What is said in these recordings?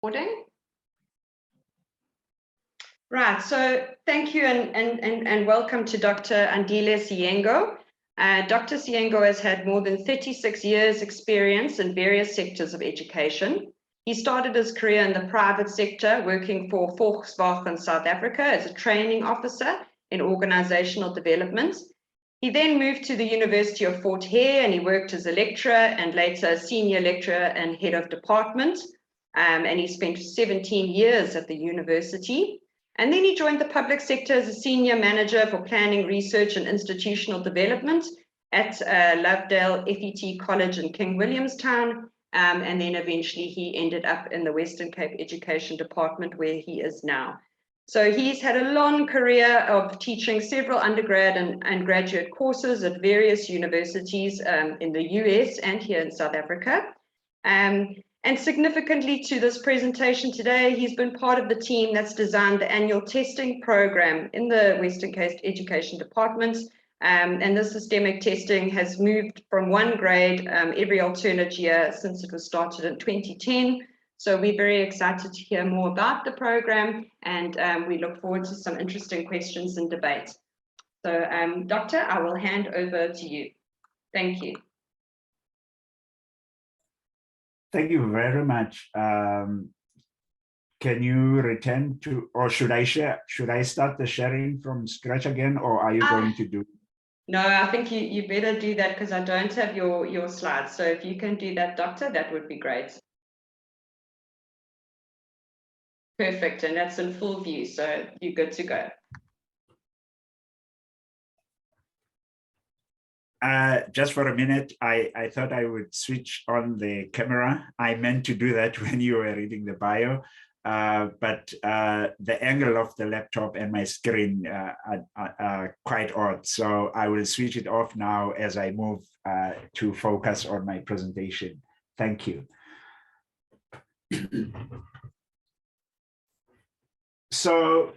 Recording. Right, so thank you and welcome to Dr. Andile Siyengo. Dr. Siyengo has had more than 36 years experience in various sectors of education. He started his career in the private sector, working for Volkswagen South Africa as a training officer in organizational development. He then moved to the University of Fort Hare and he worked as a lecturer and later senior lecturer and head of department. And he spent 17 years at the university. And then he joined the public sector as a senior manager for planning, research, and institutional development at Lovedale FET College in King Williamstown. And then eventually he ended up in the Western Cape Education Department where he is now. So he's had a long career of teaching several undergrad and graduate courses at various universities in the US and here in South Africa. And significantly to this presentation today, he's been part of the team that's designed the annual testing program in the Western Cape Education Department. And the systemic testing has moved from 1 grade every alternate year since it was started in 2010. So we're very excited to hear more about the program, and we look forward to some interesting questions and debate. So Doctor, I will hand over to you. Thank you. Thank you very much. Can you return to, or should I share? Should I start the sharing from scratch again, or are you going to do? No, I think you better do that because I don't have your slides. So if you can do that, Doctor, that would be great. Perfect, and that's in full view, so you're good to go. Just for a minute, I thought I would switch on the camera. I meant to do that when you were reading the bio, but the angle of the laptop and my screen are quite odd. So I will switch it off now as I move to focus on my presentation. Thank you. So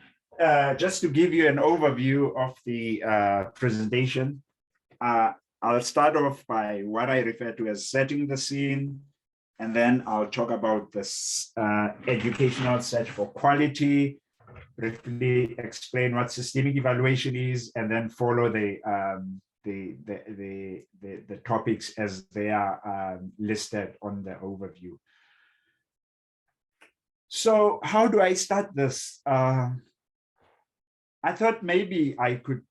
just to give you an overview of the presentation, I'll start off by what I refer to as setting the scene, and then I'll talk about this educational search for quality, briefly explain what systemic evaluation is, and then follow the topics as they are listed on the overview. So how do I start this? I thought maybe I could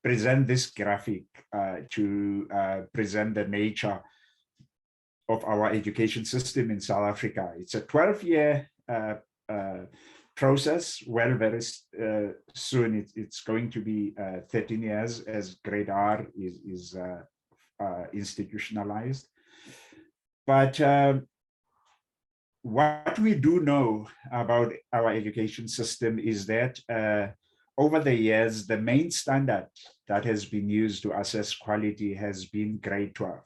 present this graphic to present the nature of our education system in South Africa. It's a 12-year process. Well, very soon it's going to be 13 years as grade R is institutionalized. But what we do know about our education system is that over the years, the main standard that has been used to assess quality has been grade 12.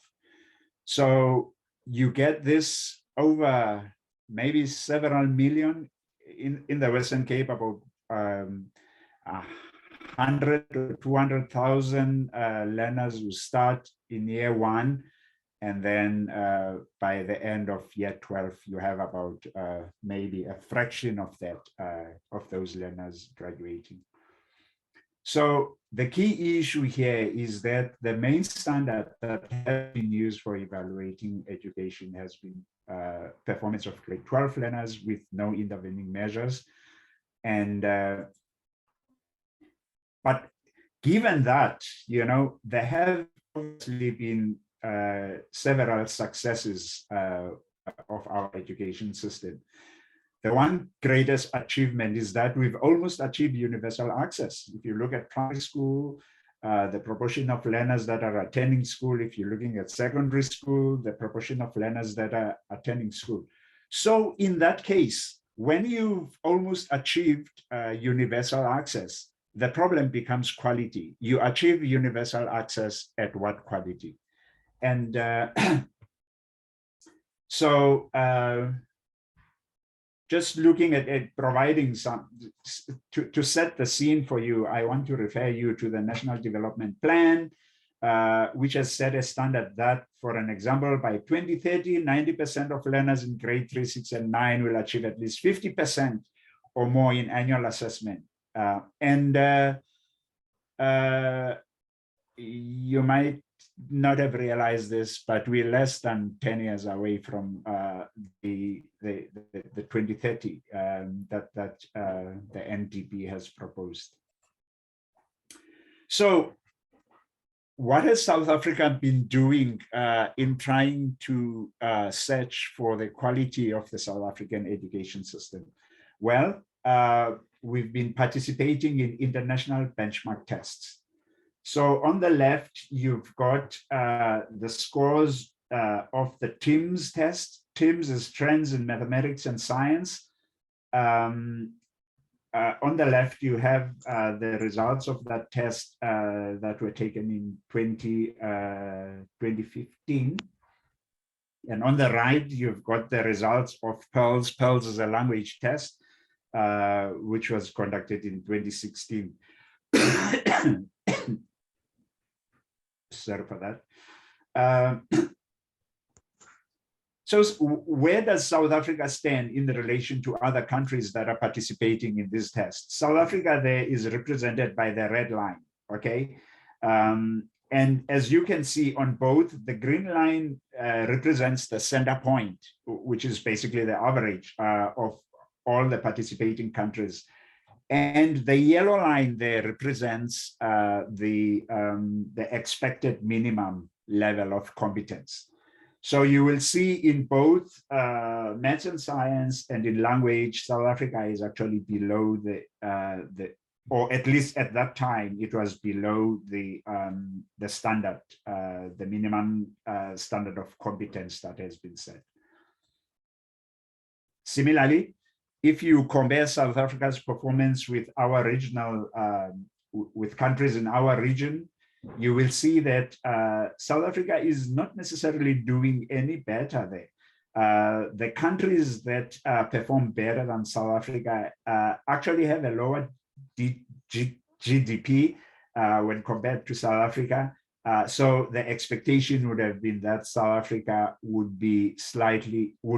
So you get this over maybe several million in the Western Cape, about 100 to 200,000 learners who start in year 1. And then by the end of year 12, you have about maybe a fraction of that, of those learners graduating. So the key issue here is that the main standard that has been used for evaluating education has been performance of grade 12 learners with no intervening measures. And but given that, you know, there have obviously been several successes of our education system. The one greatest achievement is that we've almost achieved universal access. If you look at primary school, the proportion of learners that are attending school, if you're looking at secondary school, the proportion of learners that are attending school. So in that case, when you've almost achieved universal access, the problem becomes quality. You achieve universal access at what quality? And so just looking at providing some, to set the scene for you, I want to refer you to the National Development Plan which has set a standard that, for an example, by 2030, 90% of learners in grade 3, 6, and 9 will achieve at least 50% or more in annual assessment. You might not have realized this, but we're less than 10 years away from the 2030 that the NDP has proposed. So what has South Africa been doing in trying to search for the quality of the South African education system? Well, we've been participating in international benchmark tests. So on the left, you've got the scores of the TIMSS test. TIMSS is Trends in Mathematics and Science. On the left, you have the results of that test that were taken in 2015. And on the right, you've got the results of PEARLS. PEARLS is a language test, which was conducted in 2016. Sorry for that. So where does South Africa stand in the relation to other countries that are participating in this test? South Africa there is represented by the red line, okay? And as you can see on both, the green line represents the center point, which is basically the average of all the participating countries. And the yellow line there represents the expected minimum level of competence. So you will see in both maths and science and in language, South Africa is actually below or at least at that time, it was below the standard, the minimum standard of competence that has been set. Similarly, if you compare South Africa's performance with our regional, with countries in our region, you will see that South Africa is not necessarily doing any better there. The countries that perform better than South Africa actually have a lower GDP when compared to South Africa. So the expectation would have been that South Africa would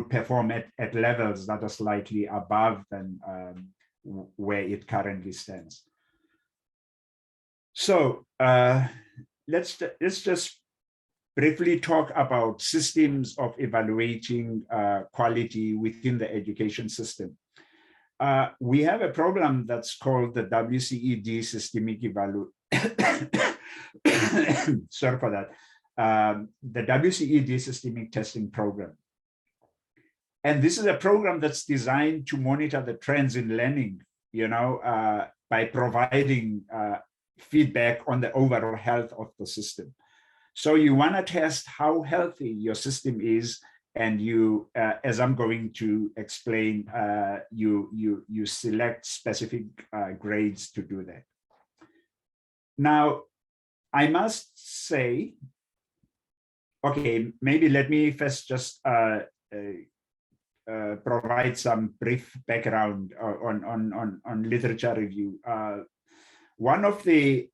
perform at levels that are slightly above than where it currently stands. So let's just briefly talk about systems of evaluating quality within the education system. We have a problem that's called the WCED systemic evaluation. Sorry for that. The WCED systemic testing program. And this is a program that's designed to monitor the trends in learning, by providing feedback on the overall health of the system. So you want to test how healthy your system is, and you, as I'm going to explain, you select specific grades to do that. Now, I must say, okay, maybe let me first just provide some brief background on literature review. One of the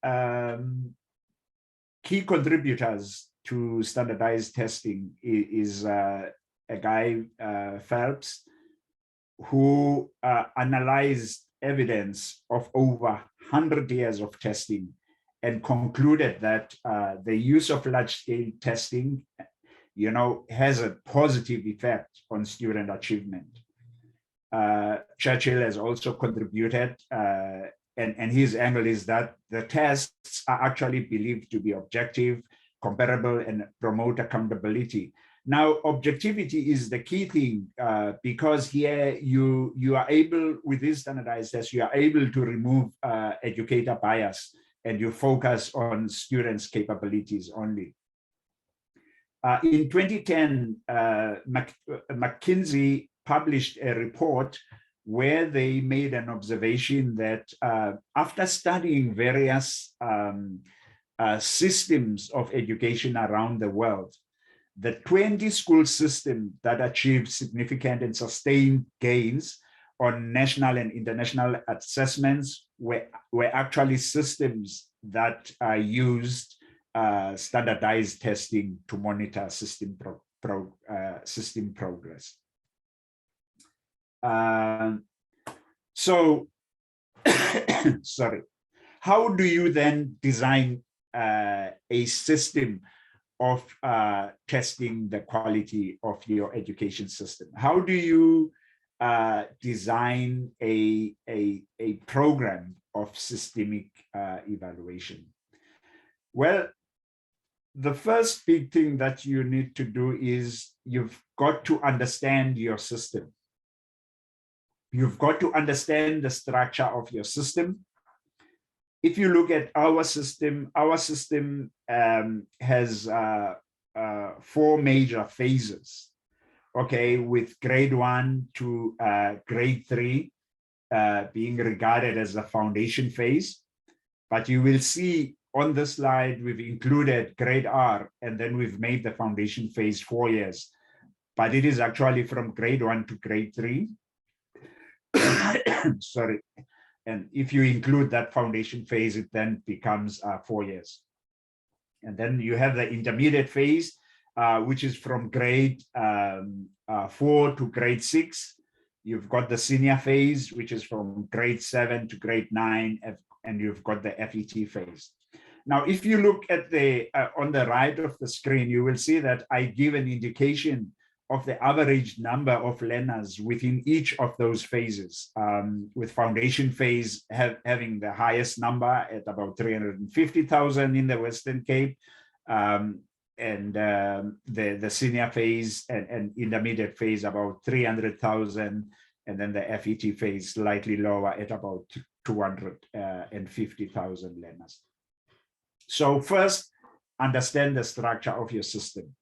key contributors to standardized testing is a guy, Phelps, who analyzed evidence of over 100 years of testing and concluded that the use of large-scale testing, has a positive effect on student achievement. Churchill has also contributed, and his angle is that the tests are actually believed to be objective, comparable, and promote accountability. Now, objectivity is the key thing, because here you are able, with these standardized tests, you are able to remove educator bias, and you focus on students' capabilities only. In 2010, McKinsey published a report where they made an observation that after studying various systems of education around the world, the 20 school systems that achieved significant and sustained gains on national and international assessments were actually systems that used standardized testing to monitor system progress. So, sorry, how do you then design a system of testing the quality of your education system? How do you design a program of systemic evaluation? Well, the first big thing that you need to do is you've got to understand your system. You've got to understand the structure of your system. If you look at our system has 4 major phases, okay, with grade 1 to grade 3 being regarded as the foundation phase. But you will see on the slide, we've included grade R, and then we've made the foundation phase 4 years. But it is actually from grade 1 to grade 3. Sorry. And if you include that foundation phase, it then becomes 4 years. And then you have the intermediate phase, which is from grade 4 to grade 6. You've got the senior phase, which is from grade 7 to grade 9, and you've got the FET phase. Now, if you look at the on the right of the screen, you will see that I give an indication of the average number of learners within each of those phases, with foundation phase having the highest number at about 350,000 in the Western Cape, and the senior phase and intermediate phase about 300,000, and then the FET phase slightly lower at about 250,000 learners. So first, understand the structure of your system.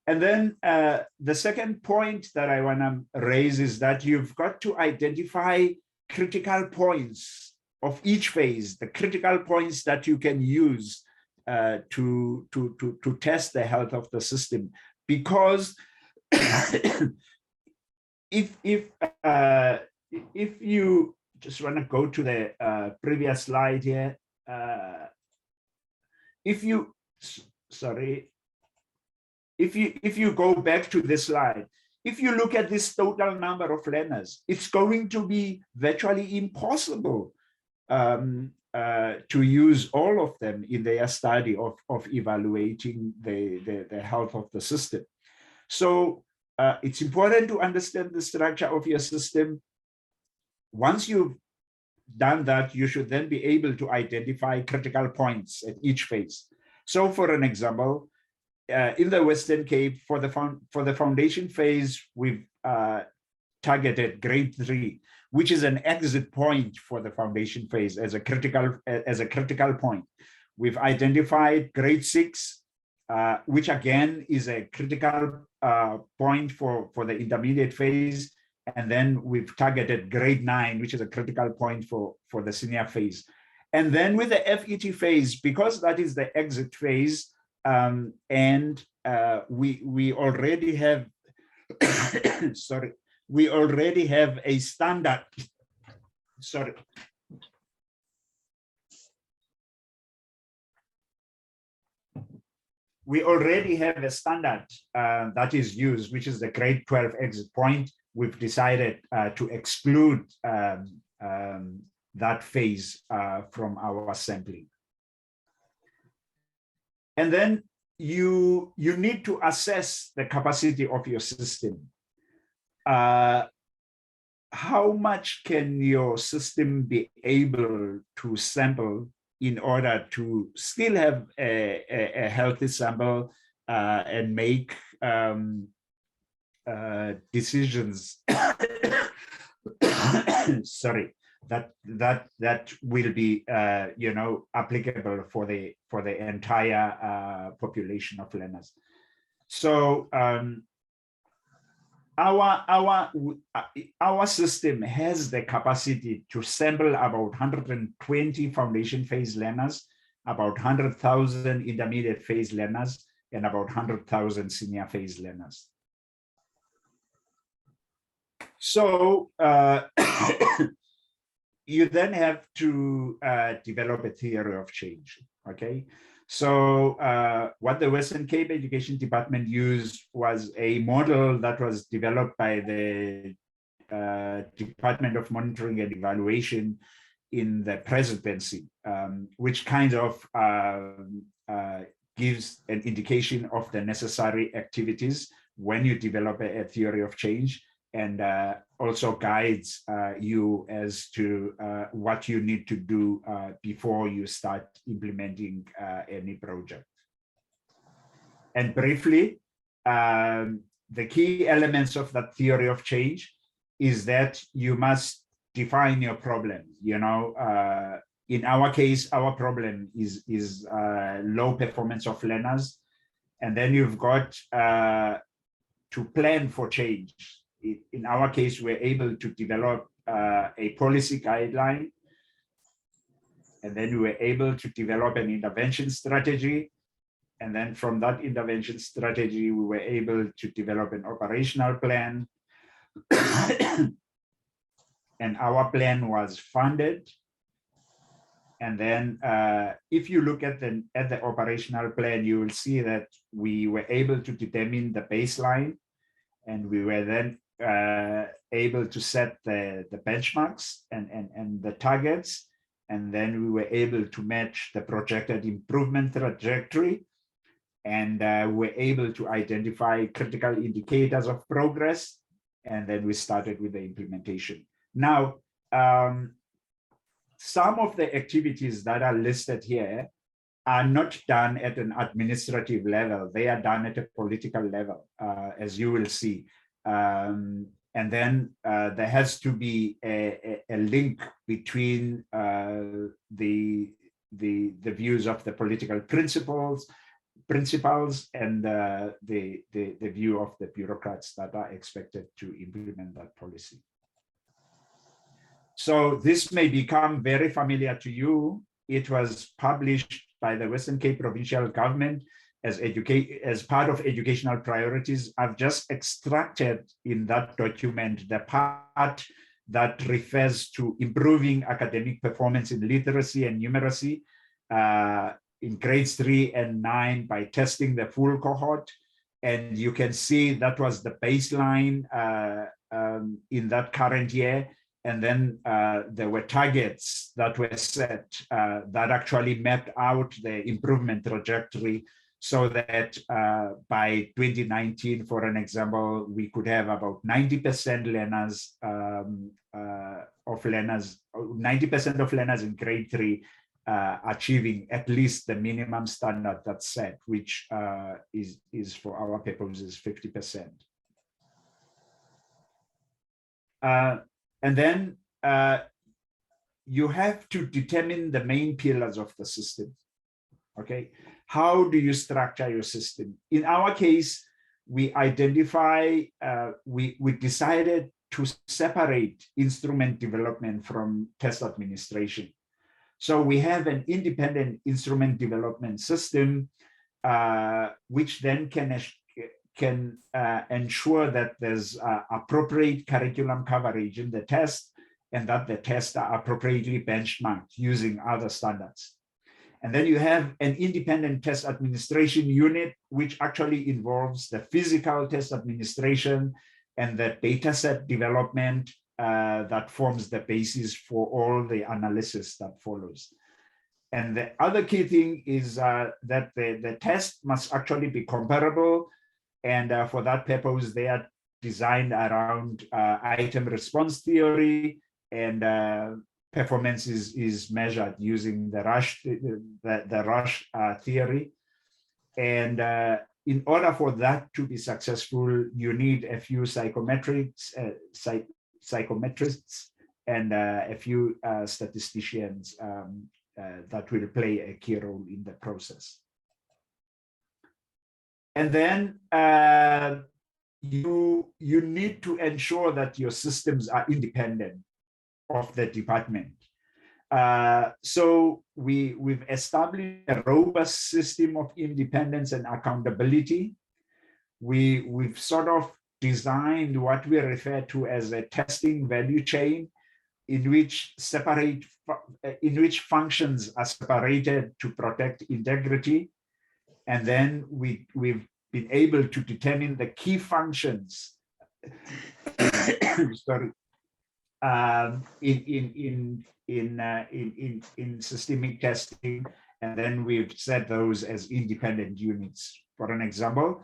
And then the second point that I want to raise is that you've got to identify critical points of each phase, the critical points that you can use to test the health of the system. Because if you just want to go to the previous slide here, if you go back to this slide, if you look at this total number of learners, it's going to be virtually impossible to use all of them in their study of evaluating the health of the system. So it's important to understand the structure of your system. Once you've done that, you should then be able to identify critical points at each phase. So for an example, in the Western Cape, for the foundation phase, we've targeted grade 3, which is an exit point for the foundation phase as a critical point. We've identified grade 6, which again is a critical point for the intermediate phase. And then we've targeted grade 9, which is a critical point for the senior phase. And then with the FET phase, because that is the exit phase, and we already have, sorry, we already have a standard, sorry. We already have a standard that is used, which is the grade 12 exit point. We've decided to exclude that phase from our sampling. And then you need to assess the capacity of your system. How much can your system be able to sample in order to still have a healthy sample and make decisions sorry, that will be applicable for the entire population of learners. So our system has the capacity to sample about 120 foundation phase learners, about 100,000 intermediate phase learners, and about 100,000 senior phase learners. So you then have to develop a theory of change, okay? So what the Western Cape Education Department used was a model that was developed by the Department of Monitoring and Evaluation in the presidency, which kind of gives an indication of the necessary activities when you develop a theory of change, and also guides you as to what you need to do before you start implementing any project. And briefly, the key elements of that theory of change is that you must define your problem. You know, in our case, our problem is low performance of learners, and then you've got to plan for change. In our case, we're able to develop a policy guideline, and then we were able to develop an intervention strategy. And then from that intervention strategy, we were able to develop an operational plan. And our plan was funded. And then if you look at the operational plan, you will see that we were able to determine the baseline, and we were then able to set the benchmarks and the targets. And then we were able to match the projected improvement trajectory. And we're able to identify critical indicators of progress. And then we started with the implementation. Now, some of the activities that are listed here are not done at an administrative level. They are done at a political level, as you will see. And then there has to be a link between the views of the political principals and the view of the bureaucrats that are expected to implement that policy. So this may become very familiar to you. It was published by the Western Cape Provincial Government as part of educational priorities. I've just extracted in that document the part that refers to improving academic performance in literacy and numeracy in grades 3 and 9 by testing the full cohort. And you can see that was the baseline in that current year. And then there were targets that were set that actually mapped out the improvement trajectory, so that by 2019, for an example, we could have about 90% of learners in grade 3 achieving at least the minimum standard that's set, which is for our purposes 50%. And then you have to determine the main pillars of the system. Okay, how do you structure your system? In our case, we decided to separate instrument development from test administration. So we have an independent instrument development system, which then can ensure that there's appropriate curriculum coverage in the test, and that the tests are appropriately benchmarked using other standards. And then you have an independent test administration unit, which actually involves the physical test administration and the data set development that forms the basis for all the analysis that follows. And the other key thing is that the test must actually be comparable. And for that purpose, they are designed around item response theory, and performance is measured using the rush theory. And in order for that to be successful, you need a few psychometrists and a few statisticians that will play a key role in the process. And then you need to ensure that your systems are independent of the department. So we've established a robust system of independence and accountability. We've sort of designed what we refer to as a testing value chain, in which functions are separated to protect integrity. And then we've been able to determine the key functions sorry, in systemic testing, and then we've set those as independent units. For an example,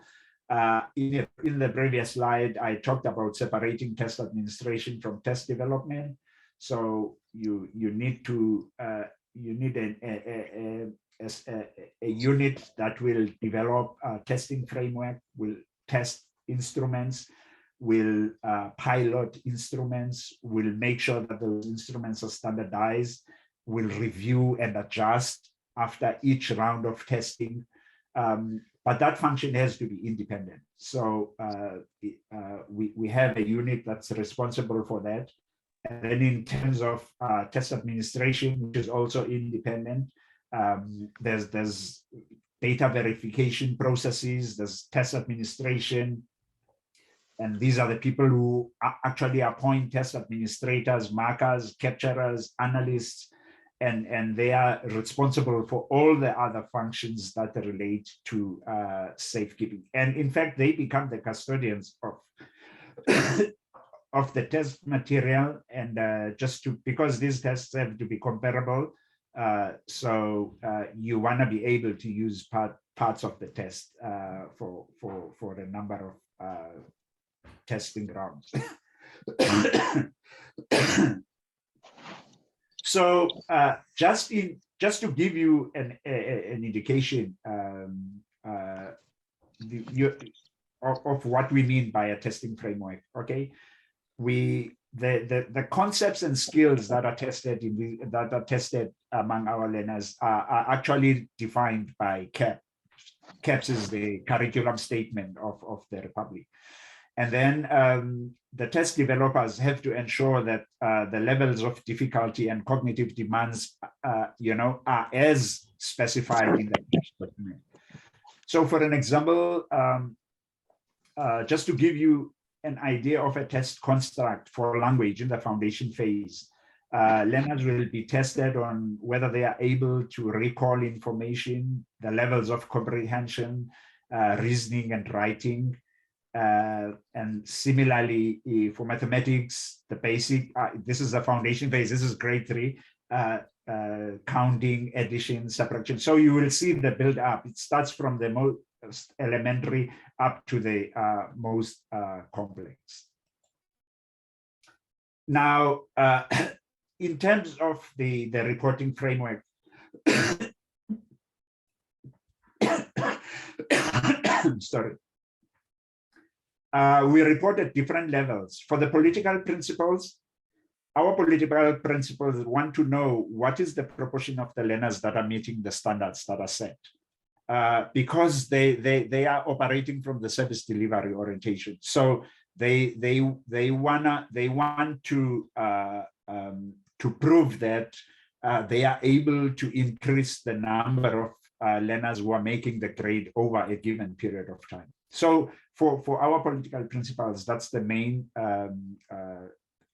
in the previous slide, I talked about separating test administration from test development. So you need a unit that will develop a testing framework, will test instruments, will pilot instruments, will make sure that those instruments are standardized, will review and adjust after each round of testing. But that function has to be independent. So we have a unit that's responsible for that. And then in terms of test administration, which is also independent, there's data verification processes, there's test administration, and these are the people who actually appoint test administrators, markers, capturers, analysts, and they are responsible for all the other functions that relate to safekeeping. And in fact, they become the custodians of of the test material, and because these tests have to be comparable, so you want to be able to use parts of the test for a number of testing grounds. So just to give you an indication of what we mean by a testing framework, okay? The concepts and skills that are tested among our learners are actually defined by CAP. CAPS is the curriculum statement of the Republic. And then the test developers have to ensure that the levels of difficulty and cognitive demands, are as specified in the test document. So for an example, just to give you an idea of a test construct for language in the foundation phase, learners will be tested on whether they are able to recall information, the levels of comprehension, reasoning and writing. And similarly, for mathematics, the basic, this is the foundation phase, this is grade 3, counting, addition, subtraction. So you will see the build up. It starts from the most elementary up to the most complex. Now, in terms of the reporting framework, sorry. We report at different levels. For the political principles, our political principles want to know what is the proportion of the learners that are meeting the standards that are set. Because they are operating from the service delivery orientation. So they want to prove that they are able to increase the number of learners who are making the grade over a given period of time. So for our political principles, that's the main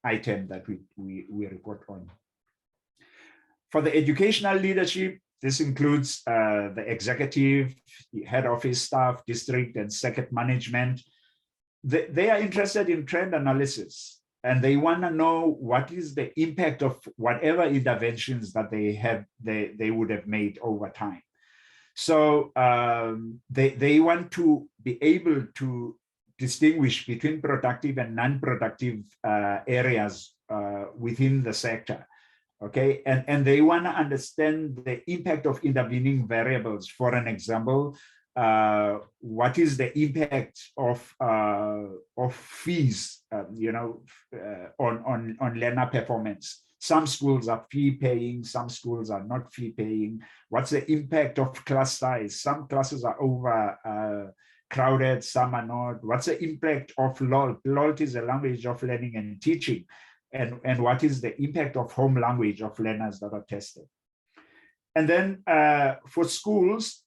item that we report on. For the educational leadership, this includes the executive, the head office staff, district and circuit management. They are interested in trend analysis, and they want to know what is the impact of whatever interventions that they would have made over time. So they want to be able to distinguish between productive and non-productive areas within the sector. Okay, and they want to understand the impact of intervening variables. For an example, what is the impact of fees, on learner performance? Some schools are fee paying, some schools are not fee paying. What's the impact of class size? Some classes are over crowded, some are not. What's the impact of LOLT? LOLT is a language of learning and teaching. And what is the impact of home language of learners that are tested? And then for schools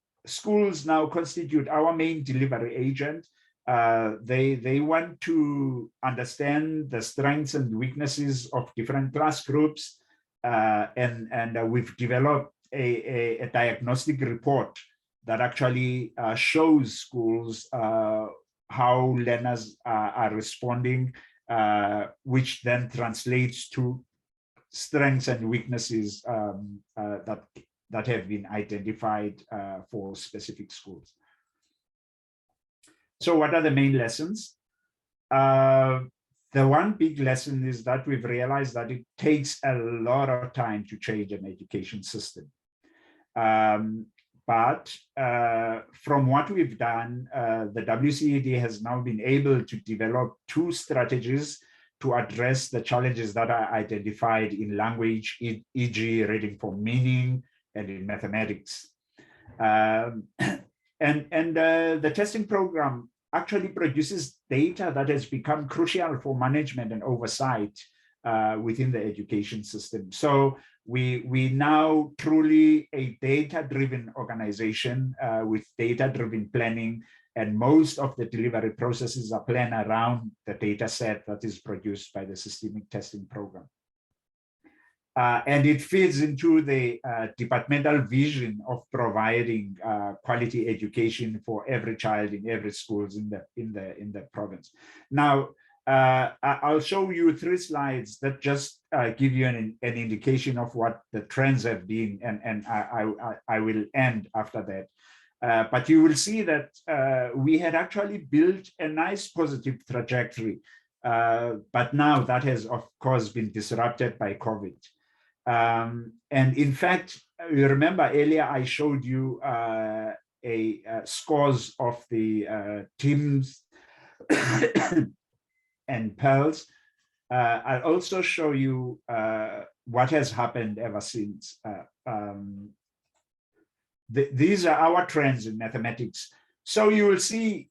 now constitute our main delivery agent. They want to understand the strengths and weaknesses of different class groups, and we've developed a diagnostic report that actually shows schools how learners are responding, which then translates to strengths and weaknesses that have been identified for specific schools. So what are the main lessons? The one big lesson is that we've realized that it takes a lot of time to change an education system. But from what we've done, the WCED has now been able to develop 2 strategies to address the challenges that are identified in language, e.g. reading for meaning, and in mathematics. The testing program actually produces data that has become crucial for management and oversight within the education system. So we now truly a data-driven organization with data-driven planning, and most of the delivery processes are planned around the data set that is produced by the systemic testing program. And it feeds into the departmental vision of providing quality education for every child in every schools in the province. Now, I'll show you 3 slides that just give you an indication of what the trends have been, and I will end after that. But you will see that we had actually built a nice positive trajectory, but now that has, of course, been disrupted by COVID. And in fact, you remember earlier I showed you scores of the teams and pearls. I'll also show you what has happened ever since. These are our trends in mathematics. So you will see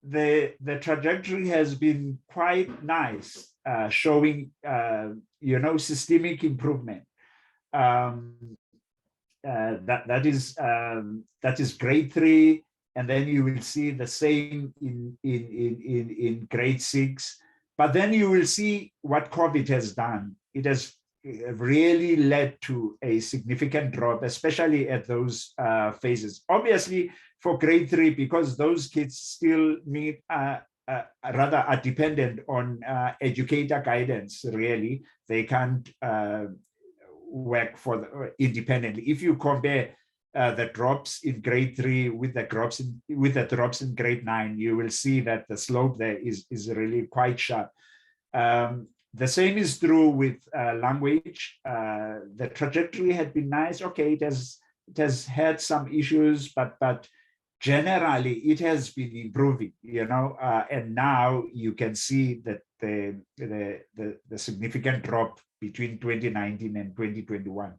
the trajectory has been quite nice, showing systemic improvement. That is grade 3, and then you will see the same in grade 6. But then you will see what COVID has done. It has really led to a significant drop, especially at those phases. Obviously, for grade 3, because those kids still need rather are dependent on educator guidance. Really, they can't work for independently. If you compare the drops in grade 3 with the drops in grade 9, you will see that the slope there is really quite sharp. The same is true with language. The trajectory had been nice. Okay, it has had some issues, but generally it has been improving. And now you can see that the significant drop between 2019 and 2021.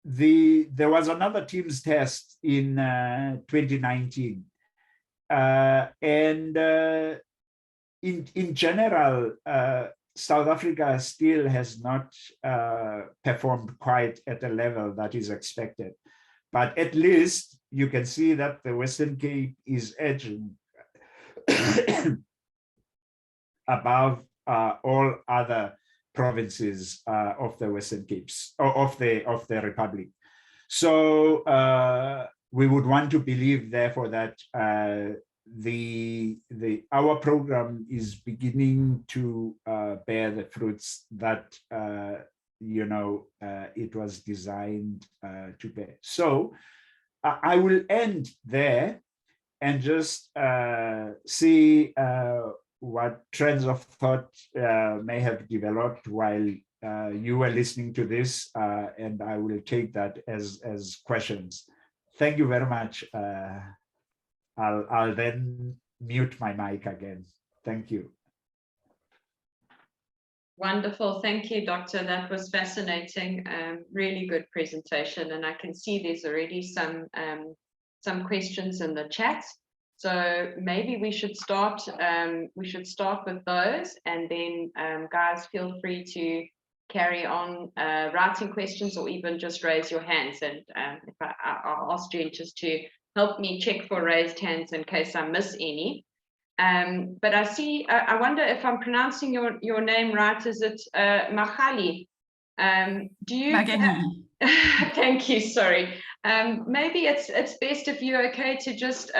There was another TIMSS test in 2019, and in general, South Africa still has not performed quite at a level that is expected, but at least you can see that the Western Cape is edging above all other provinces of the Western Capes, of the Republic. So we would want to believe, therefore, that our program is beginning to bear the fruits that it was designed to bear. So I will end there and just see what trends of thought may have developed while you were listening to this, and I will take that as questions. Thank you very much. I'll then mute my mic again. Thank you. Wonderful. Thank you, Doctor. That was fascinating. Really good presentation. And I can see there's already some questions in the chat. So maybe we should start with those, and then guys, feel free to carry on writing questions or even just raise your hands. And if I'll ask Jen just to help me check for raised hands in case I miss any. But I see, I wonder if I'm pronouncing your name right. Is it Magali? Do you? Magali. Thank you. Sorry. Maybe it's best if you're okay to just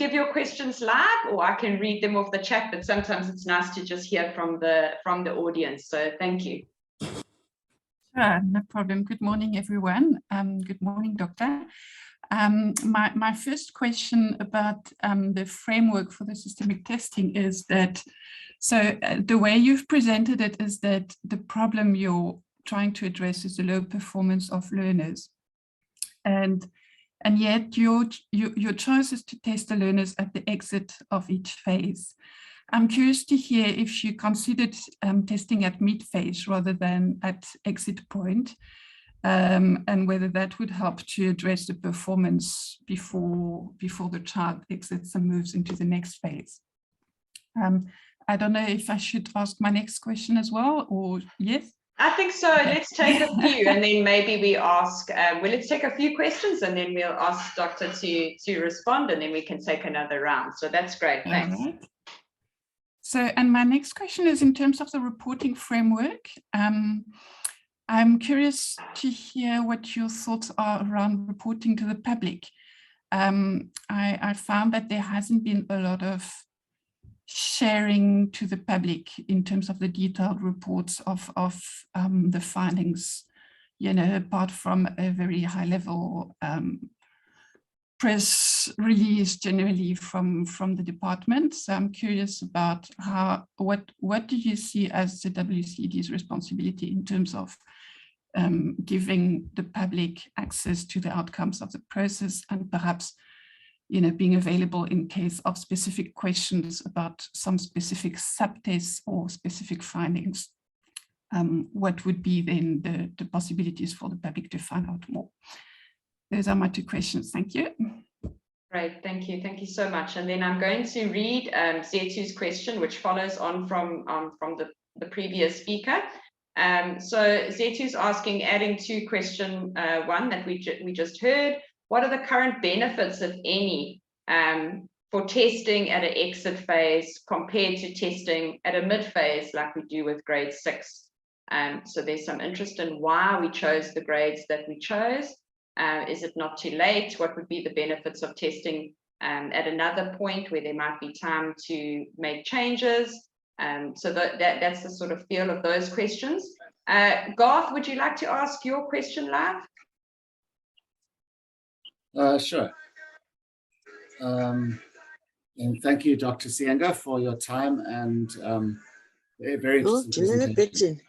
give your questions live, or I can read them off the chat. But sometimes it's nice to just hear from the audience. So thank you. Sure, no problem. Good morning, everyone. Good morning, Doctor. My first question about the framework for the systemic testing is that, so the way you've presented it is that the problem you're trying to address is the low performance of learners. And yet your choice is to test the learners at the exit of each phase. I'm curious to hear if you considered testing at mid-phase rather than at exit point, and whether that would help to address the performance before the child exits and moves into the next phase. I don't know if I should ask my next question as well, or yes? I think so. Let's take a few, and then maybe we ask, well, let's take a few questions, and then we'll ask Doctor to respond, and then we can take another round. So that's great. Thanks. All right. So, and my next question is in terms of the reporting framework. I'm curious to hear what your thoughts are around reporting to the public. I found that there hasn't been a lot of sharing to the public in terms of the detailed reports of the findings, you know, apart from a very high level press release generally from the department. So I'm curious about what do you see as the WCED's responsibility in terms of giving the public access to the outcomes of the process, and perhaps, you know, being available in case of specific questions about some specific subtests or specific findings. What would be then the possibilities for the public to find out more? Those are my two questions. Thank you. Great, thank you. Thank you so much. And then I'm going to read Zetu's question, which follows on from the previous speaker. So Zetu's asking, adding to question one that we just heard, what are the current benefits, if any, for testing at an exit phase compared to testing at a mid phase like we do with grade 6? So there's some interest in why we chose the grades that we chose. Is it not too late? What would be the benefits of testing at another point where there might be time to make changes? So that's the sort of feel of those questions. Garth, would you like to ask your question live? Sure. And thank you, Dr. Sienga, for your time and very interesting presentation.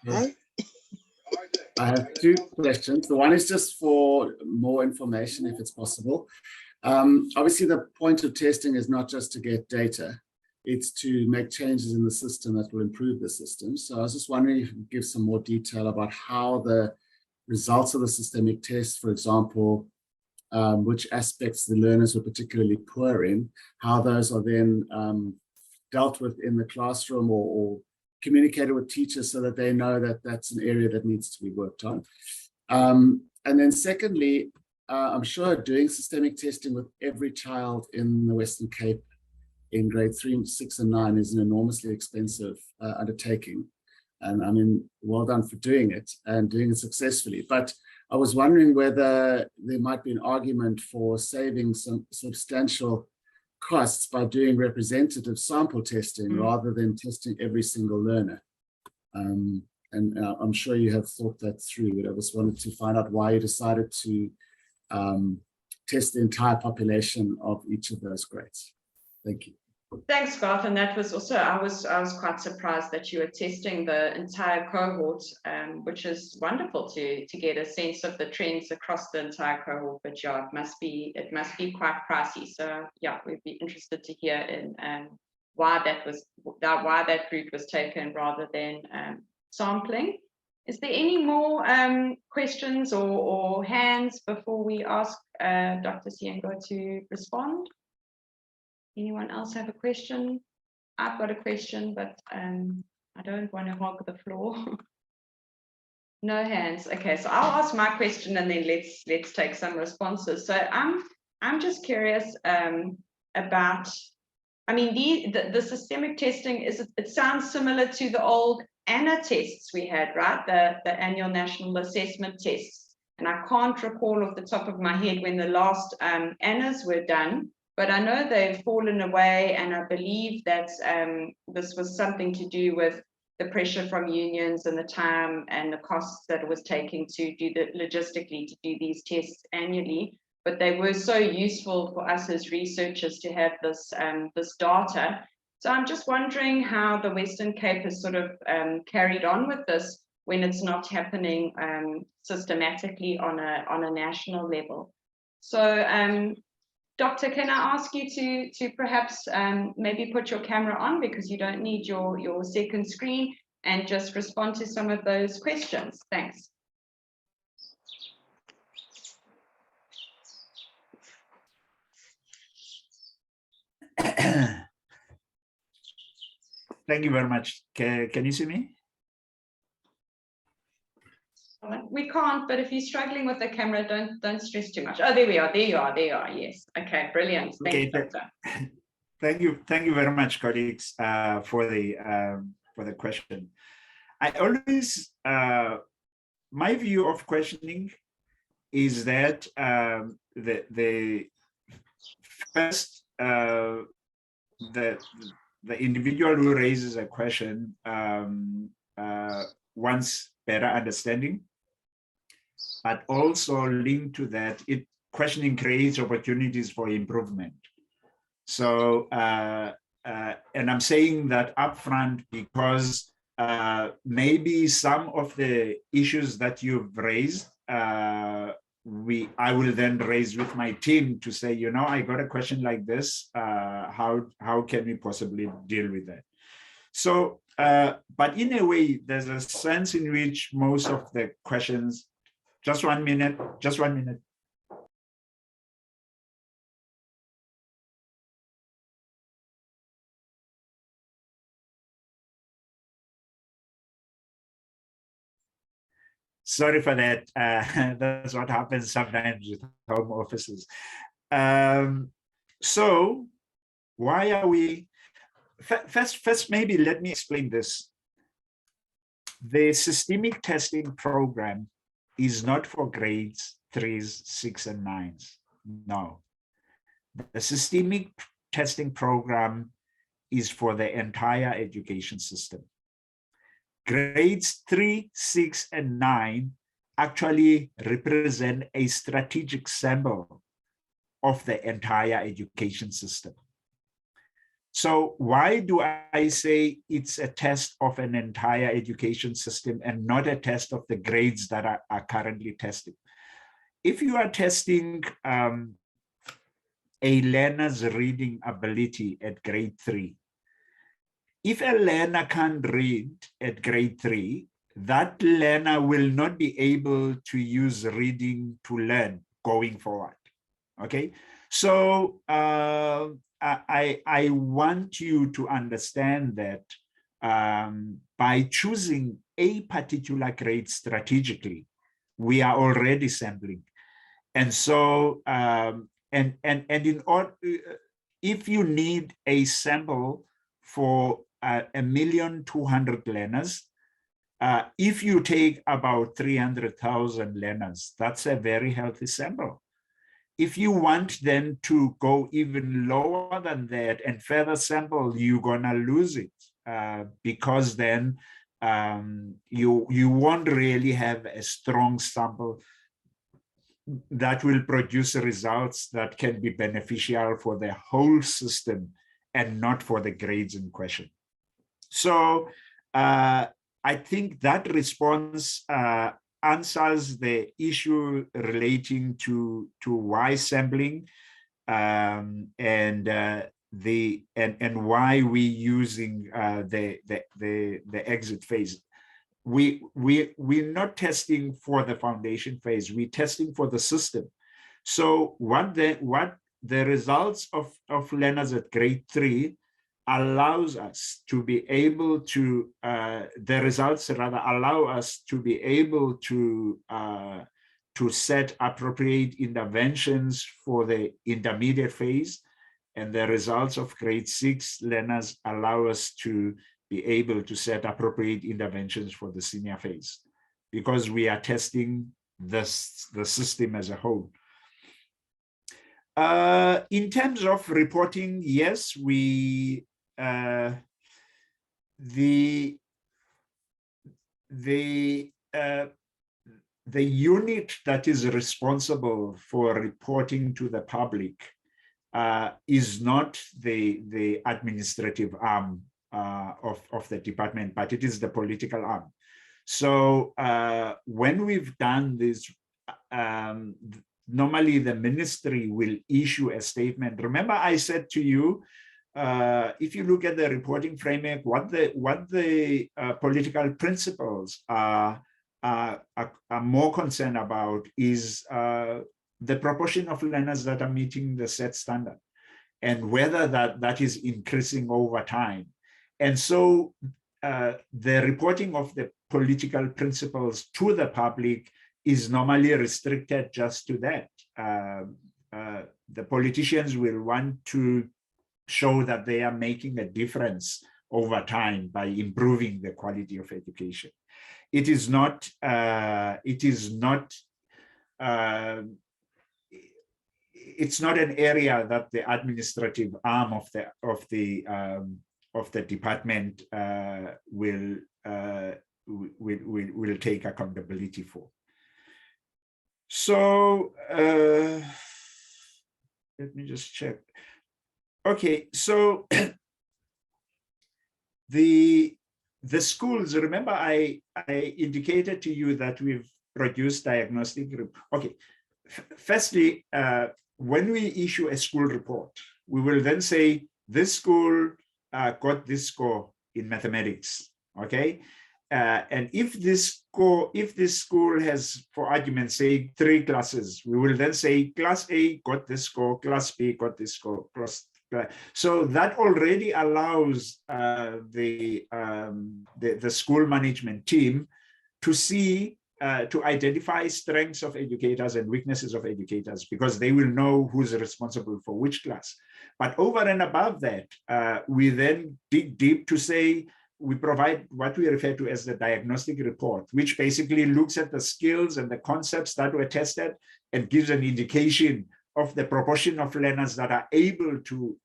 I have two questions. The one is just for more information, if it's possible. Obviously, the point of testing is not just to get data. It's to make changes in the system that will improve the system. So I was just wondering if you could give some more detail about how the results of the systemic test, for example, which aspects the learners were particularly poor in, how those are then dealt with in the classroom or communicated with teachers so that they know that that's an area that needs to be worked on. And then secondly, I'm sure doing systemic testing with every child in the Western Cape in grade 3, 6, and 9 is an enormously expensive undertaking. And I mean, well done for doing it and doing it successfully. But I was wondering whether there might be an argument for saving some substantial costs by doing representative sample testing rather than testing every single learner. And I'm sure you have thought that through, but I just wanted to find out why you decided to test the entire population of each of those grades. Thank you. Thanks, Garth. And that was also, I was quite surprised that you were testing the entire cohort, which is wonderful to get a sense of the trends across the entire cohort. But yeah, it must be quite pricey. So yeah, we'd be interested to hear in why that route was taken rather than sampling. Is there any more questions or hands before we ask Dr. Sienga to respond? Anyone else have a question? I've got a question, but I don't want to hog the floor. No hands. Okay, so I'll ask my question and then let's take some responses. So I'm just curious about, I mean, the systemic testing, it sounds similar to the old ANA tests we had, right? The annual national assessment tests. And I can't recall off the top of my head when the last ANAs were done, but I know they've fallen away, and I believe that this was something to do with the pressure from unions and the time and the costs that it was taking to do logistically to do these tests annually. But they were so useful for us as researchers to have this this data. So I'm just wondering how the Western Cape has sort of carried on with this when it's not happening systematically on a national level. So Doctor, can I ask you to perhaps maybe put your camera on, because you don't need your second screen, and just respond to some of those questions. Thanks. Thank you very much. Can you see me? We can't, but if you're struggling with the camera, don't stress too much. Oh, there we are. There you are. There you are. Yes. Okay. Brilliant. Thank you, Doctor. Thank you very much, colleagues, for the question. I always my view of questioning is that the first the individual who raises a question wants better understanding, but also linked to that, questioning creates opportunities for improvement. So, and I'm saying that upfront because maybe some of the issues that you've raised, I will then raise with my team to say, you know, I got a question like this. How can we possibly deal with that? So, but in a way, there's a sense in which most of the questions, just 1 minute. Sorry for that. That's what happens sometimes with home offices. So why are we, first, maybe let me explain this. The systemic testing program is not for grades 3s, 6, and 9s. No. The systemic testing program is for the entire education system. Grades 3, 6, and 9 actually represent a strategic sample of the entire education system. So why do I say it's a test of an entire education system and not a test of the grades that are currently tested? If you are testing a learner's reading ability at grade 3, if a learner can't read at grade 3, that learner will not be able to use reading to learn going forward. Okay, so I want you to understand that by choosing a particular grade strategically, we are already sampling. And so, and in order, if you need a sample for 1,200,000 learners, if you take about 300,000 learners, that's a very healthy sample. If you want then to go even lower than that and further sample, you're gonna lose it because then you won't really have a strong sample that will produce results that can be beneficial for the whole system and not for the grades in question. So I think that response answers the issue relating to why sampling and why we using the exit phase. We're not testing for the foundation phase, we're testing for the system. So what the results of learners at grade 3 allows us to be able to, the results rather allow us to be able to to set appropriate interventions for the intermediate phase, and the results of grade 6 learners allow us to be able to set appropriate interventions for the senior phase, because we are testing the system as a whole. In terms of reporting, yes, we the unit that is responsible for reporting to the public is not the administrative arm of the department, but it is the political arm. So when we've done this, normally the ministry will issue a statement. Remember, I said to you, if you look at the reporting framework, what the political principles are more concerned about is the proportion of learners that are meeting the set standard, and whether that is increasing over time. And so the reporting of the political principles to the public is normally restricted just to that. The politicians will want to show that they are making a difference over time by improving the quality of education. It's not an area that the administrative arm of the department will take accountability for. So let me just check. Okay, so the schools, remember I indicated to you that we've produced diagnostic. Okay, firstly, when we issue a school report, we will then say this school got this score in mathematics, okay? And if this school has, for argument's sake, 3 classes, we will then say class A got this score, class B got this score, so that already allows the school management team to see, to identify strengths of educators and weaknesses of educators, because they will know who's responsible for which class. But over and above that, we then dig deep to say, we provide what we refer to as the diagnostic report, which basically looks at the skills and the concepts that were tested and gives an indication of the proportion of learners that are able to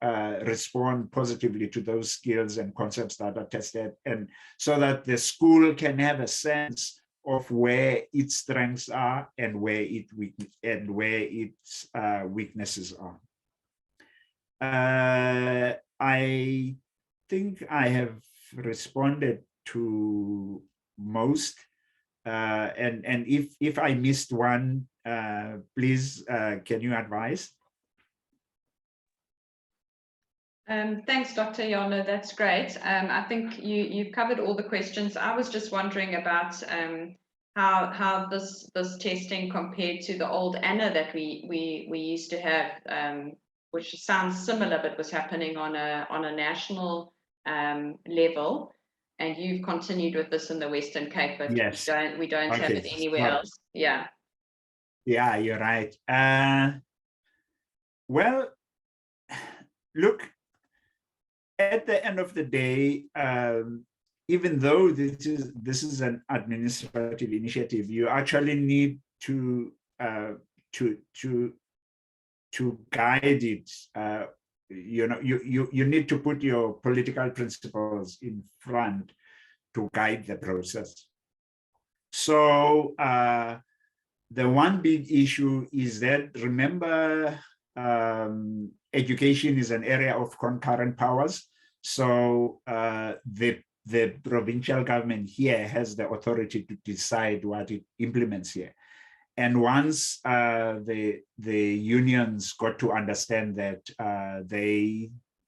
respond positively to those skills and concepts that are tested, and so that the school can have a sense of where its strengths are and where its weaknesses are. I think I have responded to most, and if I missed one, please, can you advise? Thanks, Dr. Jana, that's great. I think you've covered all the questions. I was just wondering about how this testing compared to the old ANA that we used to have, which sounds similar but was happening on a national level. And you've continued with this in the Western Cape, but yes, we don't have it anywhere else. Yeah. Yeah, you're right. Well, look, at the end of the day, even though this is an administrative initiative, you actually need to guide it. You know, you need to put your political principles in front to guide the process. So the one big issue is that, remember, education is an area of concurrent powers. So the provincial government here has the authority to decide what it implements here. And once the unions got to understand that,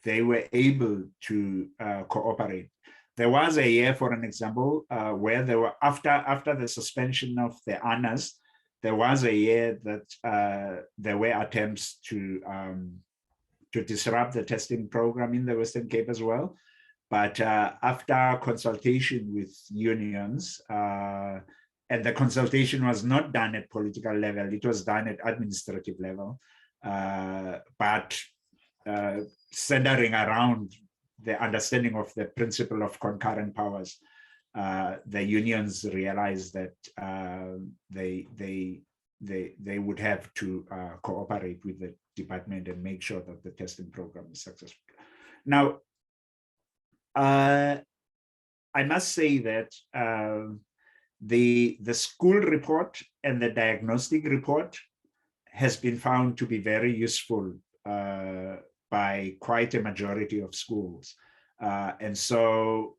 they were able to cooperate. There was a year, for an example, where there were, after the suspension of the ANAs, there was a year that there were attempts to disrupt the testing program in the Western Cape as well. But after consultation with unions, and the consultation was not done at political level, it was done at administrative level, but centering around the understanding of the principle of concurrent powers. The unions realized that they would have to cooperate with the department and make sure that the testing program is successful. Now, I must say that the school report and the diagnostic report has been found to be very useful by quite a majority of schools. And so,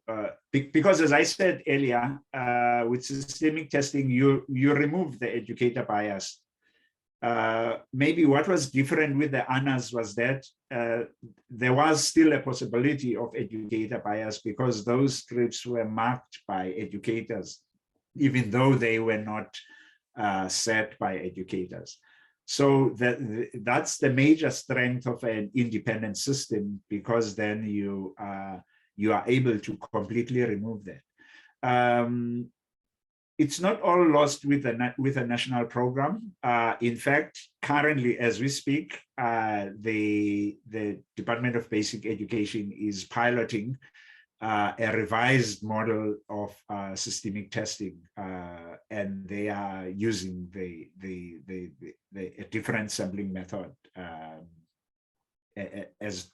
because as I said earlier, with systemic testing, you remove the educator bias. Maybe what was different with the honors was that there was still a possibility of educator bias because those scripts were marked by educators, even though they were not set by educators. So that's the major strength of an independent system, because then you are able to completely remove that. It's not all lost with a national program. In fact, currently, as we speak, the Department of Basic Education is piloting a revised model of systemic testing, and they are using a different sampling method as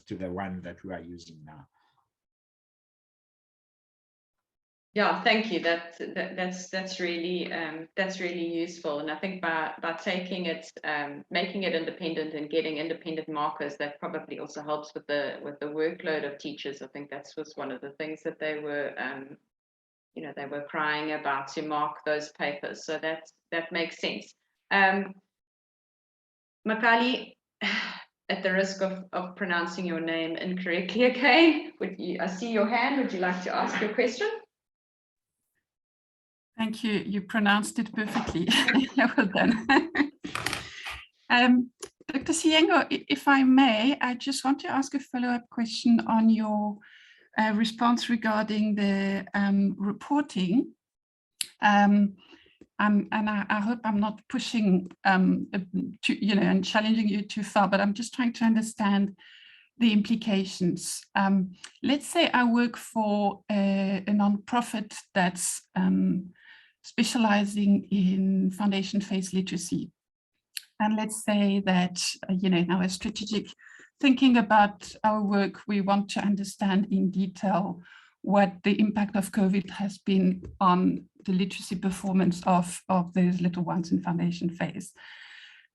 to the one that we are using now. Yeah, thank you. That's really useful, and I think by taking it, making it independent and getting independent markers, that probably also helps with the workload of teachers. I think that was one of the things that they were, they were crying about, to mark those papers. So that makes sense. Makali, at the risk of pronouncing your name incorrectly again, I see your hand. Would you like to ask your question? Thank you. You pronounced it perfectly. Well done. Dr. Siyengo, if I may, I just want to ask a follow-up question on your response regarding the reporting. And I hope I'm not pushing, and challenging you too far, but I'm just trying to understand the implications. Let's say I work for a non-profit that's specializing in foundation phase literacy. And let's say that, in our strategic thinking about our work, we want to understand in detail what the impact of COVID has been on the literacy performance of those little ones in foundation phase.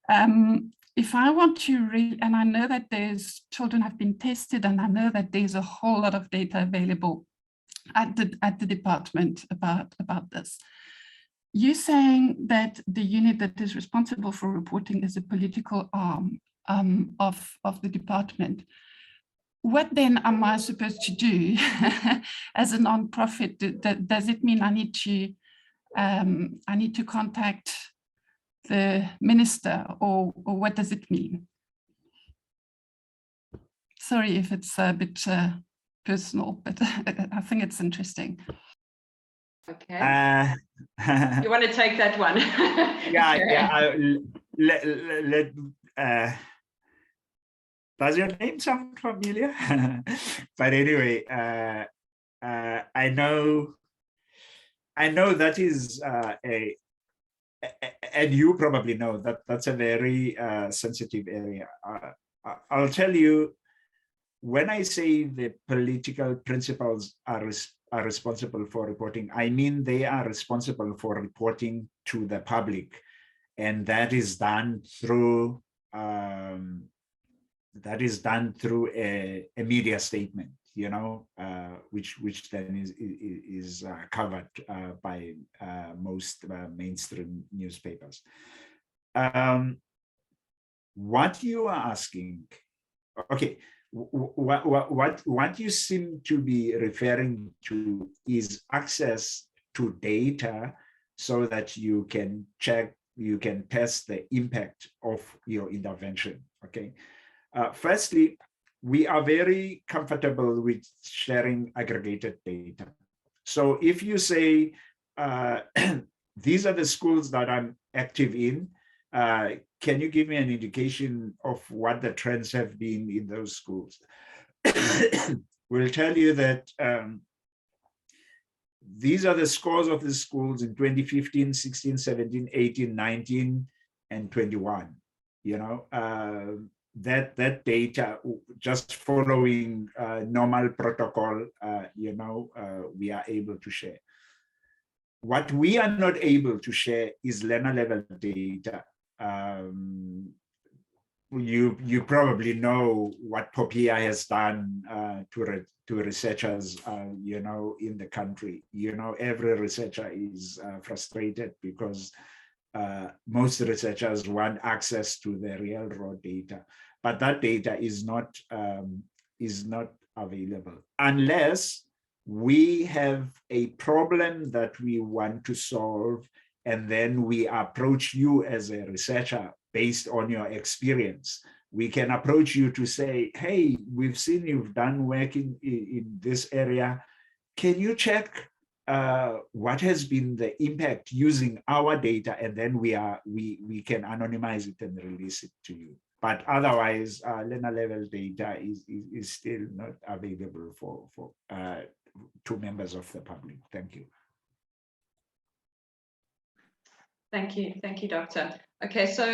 If I want to read, and I know that there's children have been tested, and I know that there's a whole lot of data available at the department about this. You're saying that the unit that is responsible for reporting is a political arm of the department. What then am I supposed to do as a non-profit? Does it mean I need to contact the minister, or what does it mean? Sorry if it's a bit personal, but I think it's interesting. Okay. You want to take that one? Yeah. Does your name sound familiar? But anyway, I know that is and you probably know that that's a very sensitive area. I'll tell you, when I say the political principles are responsible for reporting, I mean they are responsible for reporting to the public, and that is done through a media statement, which then is covered by most mainstream newspapers. What you are asking, okay, what you seem to be referring to is access to data so that you can test the impact of your intervention. Okay. Firstly, we are very comfortable with sharing aggregated data. So if you say these are the schools that I'm active in. Can you give me an indication of what the trends have been in those schools? We'll tell you that these are the scores of the schools in 2015, 16, 17, 18, 19, and 21. You know, that data, just following normal protocol, you know, we are able to share. What we are not able to share is learner level data. You probably know what POPIA has done to researchers, you know, in the country. You know, every researcher is frustrated because most researchers want access to the real raw data, but that data is not available unless we have a problem that we want to solve, and then we approach you as a researcher based on your experience. We can approach you to say, hey, we've seen you've done work in this area. Can you check what has been the impact using our data? And then we can anonymize it and release it to you. But otherwise, learner level data is still not available to members of the public. Thank you. Thank you, Doctor. Okay, so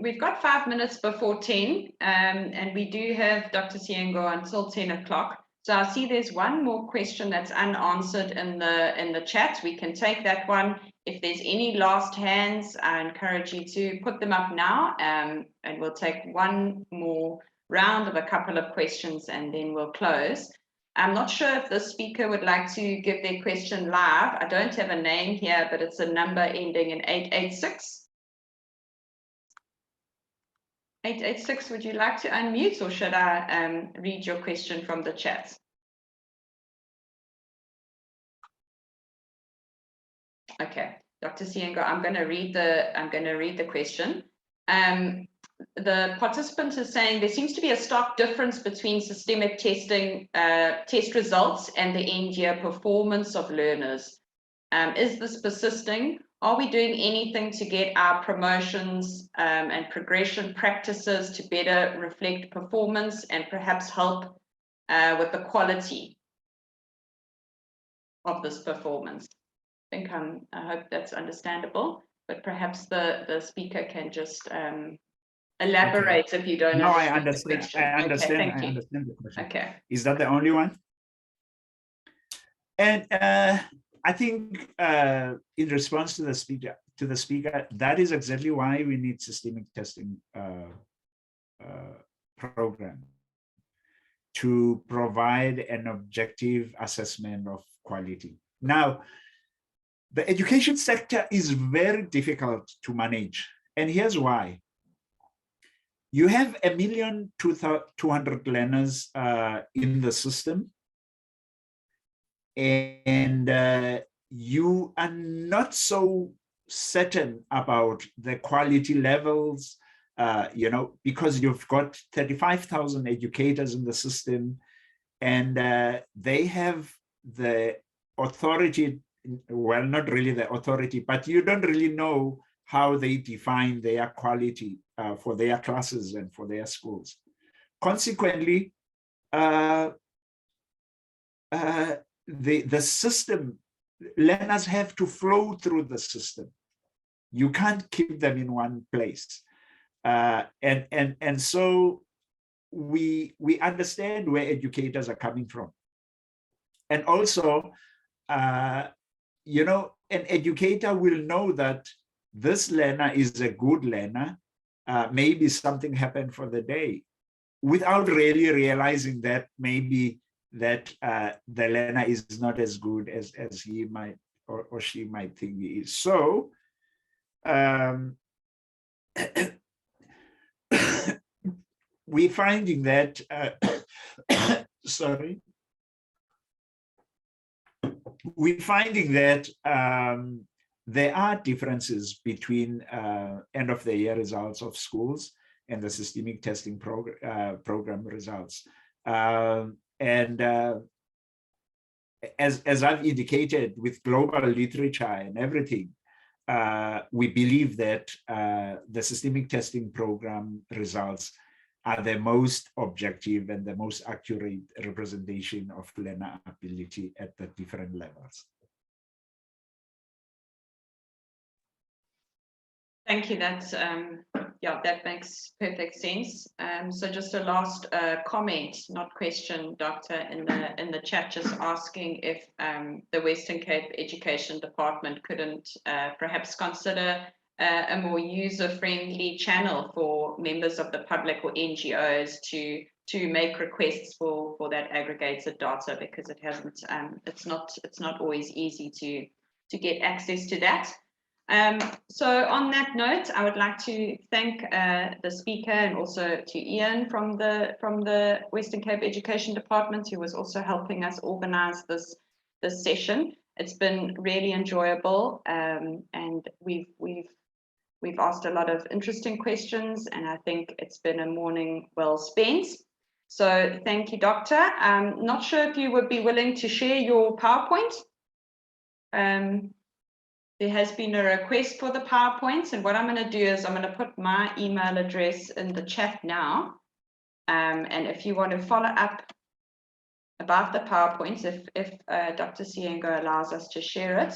we've got 5 minutes before 10, and we do have Dr. Siyengo until 10 o'clock. So I see there's one more question that's unanswered in the chat. We can take that one. If there's any last hands, I encourage you to put them up now, and we'll take one more round of a couple of questions and then we'll close. I'm not sure if the speaker would like to give their question live. I don't have a name here, but it's a number ending in 886. 886, would you like to unmute, or should I read your question from the chat? Okay, Dr. Siyengo, I'm going to read the question. The participant is saying there seems to be a stark difference between systemic testing test results and the end year performance of learners. Is this persisting? Are we doing anything to get our promotions and progression practices to better reflect performance and perhaps help with the quality of this performance? I hope that's understandable, but perhaps the speaker can just elaborate. Okay. If you don't know. No, understand I understand. The question. I understand. Okay, I understand the question. Okay. Is that the only one? And I think in response to the speaker, that is exactly why we need systemic testing program to provide an objective assessment of quality. Now, the education sector is very difficult to manage, and here's why. You have 1,200,000 learners in the system, and you are not so certain about the quality levels, you know, because you've got 35,000 educators in the system, and they have the authority, well, not really the authority, but you don't really know how they define their quality for their classes and for their schools. Consequently, the system, learners have to flow through the system. You can't keep them in one place. And so we understand where educators are coming from. And also, you know, an educator will know that this learner is a good learner. Maybe something happened for the day without really realizing that maybe that the learner is not as good as he might or she might think he is. So we're finding that, sorry, we're finding that there are differences between end of the year results of schools and the systemic testing program results. And as I've indicated, with global literature and everything, we believe that the systemic testing program results are the most objective and the most accurate representation of learner ability at the different levels. Thank you. That's yeah, that makes perfect sense. So just a last comment, not question, Doctor, in the chat, just asking if the Western Cape Education Department couldn't perhaps consider a more user-friendly channel for members of the public or NGOs to make requests for that aggregated data, because it hasn't it's not always easy to get access to that. So on that note, I would like to thank the speaker and also to Ian from the Western Cape Education Department, who was also helping us organize this session. It's been really enjoyable, and we've asked a lot of interesting questions, and I think it's been a morning well spent. So thank you, Doctor. I'm not sure if you would be willing to share your PowerPoint. There has been a request for the PowerPoints, and what I'm going to do is I'm going to put my email address in the chat now. And if you want to follow up about the PowerPoints, if Dr. Siyengo allows us to share it,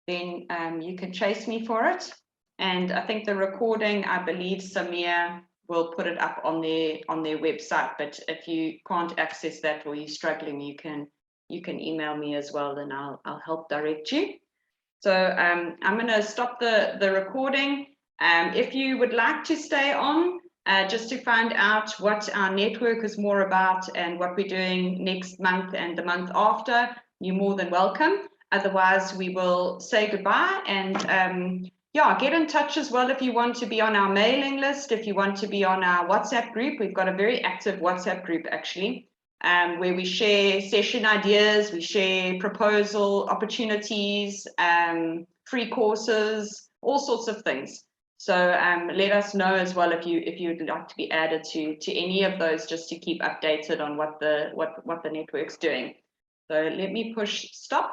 then you can chase me for it. And I think the recording, I believe Samir will put it up on their website. But if you can't access that or you're struggling, you can email me as well, then I'll help direct you. So I'm going to stop the recording. If you would like to stay on, just to find out what our network is more about and what we're doing next month and the month after, you're more than welcome. Otherwise, we will say goodbye, and yeah, get in touch as well if you want to be on our mailing list, if you want to be on our WhatsApp group. We've got a very active WhatsApp group, actually. Where we share session ideas, we share proposal opportunities, free courses, all sorts of things. So let us know as well if you'd like to be added to any of those, just to keep updated on what the network's doing. So let me push stop.